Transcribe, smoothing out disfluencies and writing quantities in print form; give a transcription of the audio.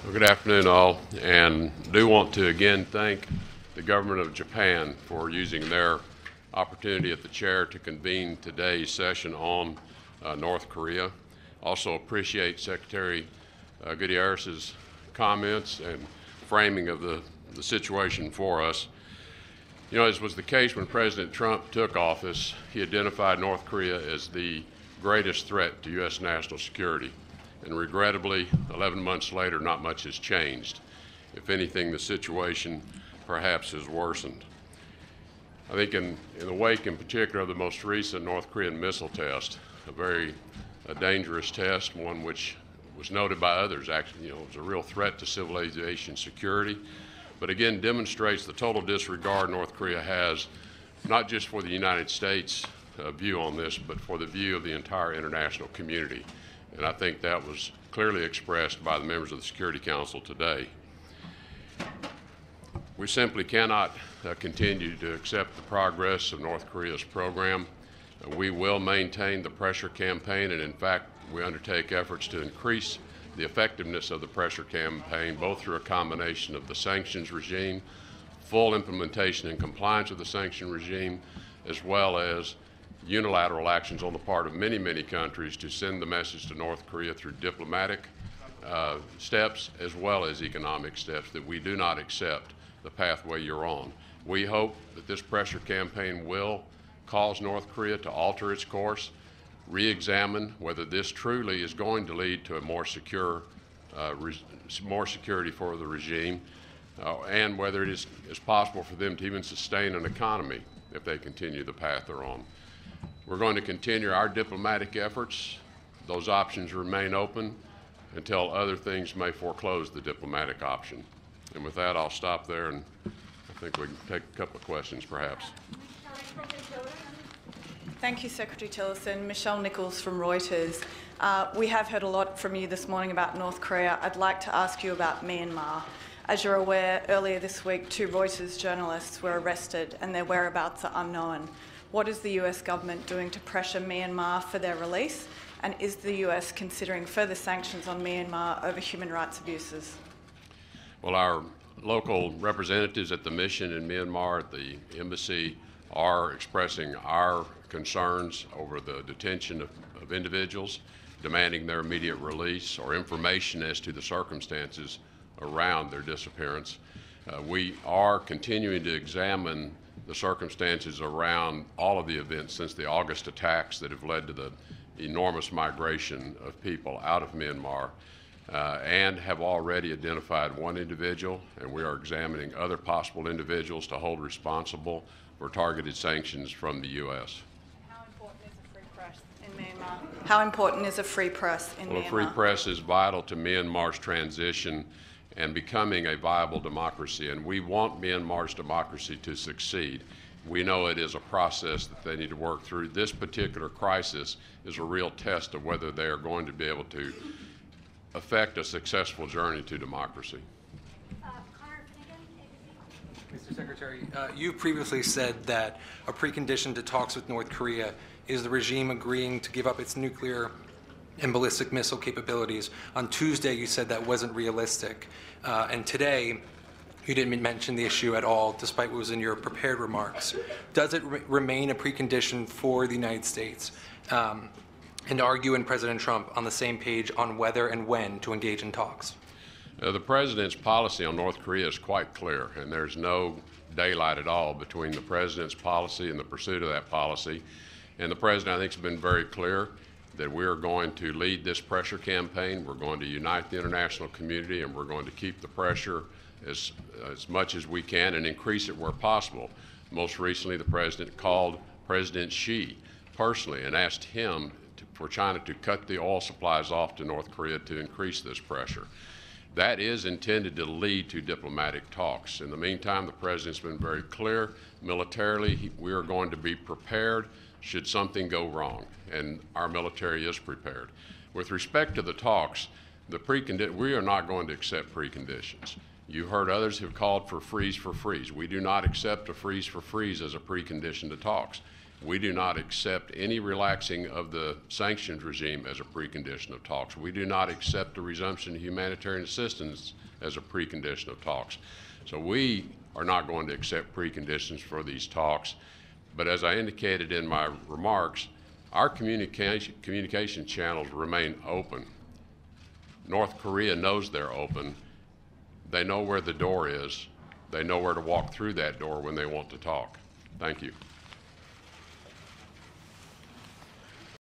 Well, good afternoon, all, and do want to again thank the government of Japan for using their opportunity at the chair to convene today's session on North Korea. Also appreciate Secretary Gutierrez's comments and framing of the situation for us. You know, as was the case when President Trump took office, he identified North Korea as the greatest threat to U.S. national security. And regrettably, 11 months later, not much has changed. If anything, the situation perhaps has worsened. I think in the wake, in particular, of the most recent North Korean missile test, a very dangerous test, one which was noted by others, actually, was a real threat to civil aviation security, but again demonstrates the total disregard North Korea has, not just for the United States view on this, but for the view of the entire international community. And I think that was clearly expressed by the members of the Security Council today. We simply cannot continue to accept the progress of North Korea's program. We will maintain the pressure campaign, and in fact, we undertake efforts to increase the effectiveness of the pressure campaign, both through a combination of the sanctions regime, full implementation and compliance with the sanction regime, as well as unilateral actions on the part of many, many countries to send the message to North Korea through diplomatic steps as well as economic steps that we do not accept the pathway you're on. We hope that this pressure campaign will cause North Korea to alter its course, re-examine whether this truly is going to lead to a more secure, more security for the regime, and whether it is possible for them to even sustain an economy if they continue the path they're on. We're going to continue our diplomatic efforts. Those options remain open until other things may foreclose the diplomatic option. And with that, I'll stop there, and I think we can take a couple of questions, perhaps. Thank you, Secretary Tillerson. Michelle Nichols from Reuters. We have heard a lot from you this morning about North Korea. I'd like to ask you about Myanmar. As you're aware, earlier this week, 2 Reuters journalists were arrested and their whereabouts are unknown. What is the US government doing to pressure Myanmar for their release? And is the US considering further sanctions on Myanmar over human rights abuses? Well, our local representatives at the mission in Myanmar, at the embassy, are expressing our concerns over the detention of individuals, demanding their immediate release or information as to the circumstances around their disappearance. We are continuing to examine the circumstances around all of the events since the August attacks that have led to the enormous migration of people out of Myanmar, and have already identified one individual, and we are examining other possible individuals to hold responsible for targeted sanctions from the U.S. How important is a free press in Myanmar? How important is a free press in Myanmar? Well, a free press is vital to Myanmar's transition and becoming a viable democracy, and we want Myanmar's democracy to succeed. We know it is a process that they need to work through. This particular crisis is a real test of whether they are going to be able to affect a successful journey to democracy. Mr. Secretary, you previously said that a precondition to talks with North Korea is the regime agreeing to give up its nuclear and ballistic missile capabilities. On Tuesday, you said that wasn't realistic. And today, you didn't mention the issue at all, despite what was in your prepared remarks. Does it remain a precondition for the United States? And are you and President Trump on the same page on whether and when to engage in talks? The President's policy on North Korea is quite clear, and there's no daylight at all between the President's policy and the pursuit of that policy. And the President, I think, has been very clear that we are going to lead this pressure campaign. We're going to unite the international community, and we're going to keep the pressure as much as we can and increase it where possible. Most recently, the President called President Xi personally and asked him for China to cut the oil supplies off to North Korea to increase this pressure. That is intended to lead to diplomatic talks. In the meantime, the President's been very clear. Militarily, we are going to be prepared should something go wrong, and our military is prepared. With respect to the talks, we are not going to accept preconditions. You heard others have called for freeze for freeze. We do not accept a freeze for freeze as a precondition to talks. We do not accept any relaxing of the sanctions regime as a precondition of talks. We do not accept the resumption of humanitarian assistance as a precondition of talks. So we are not going to accept preconditions for these talks. But as I indicated in my remarks, our communication channels remain open. North Korea knows they're open. They know where the door is. They know where to walk through that door when they want to talk. Thank you.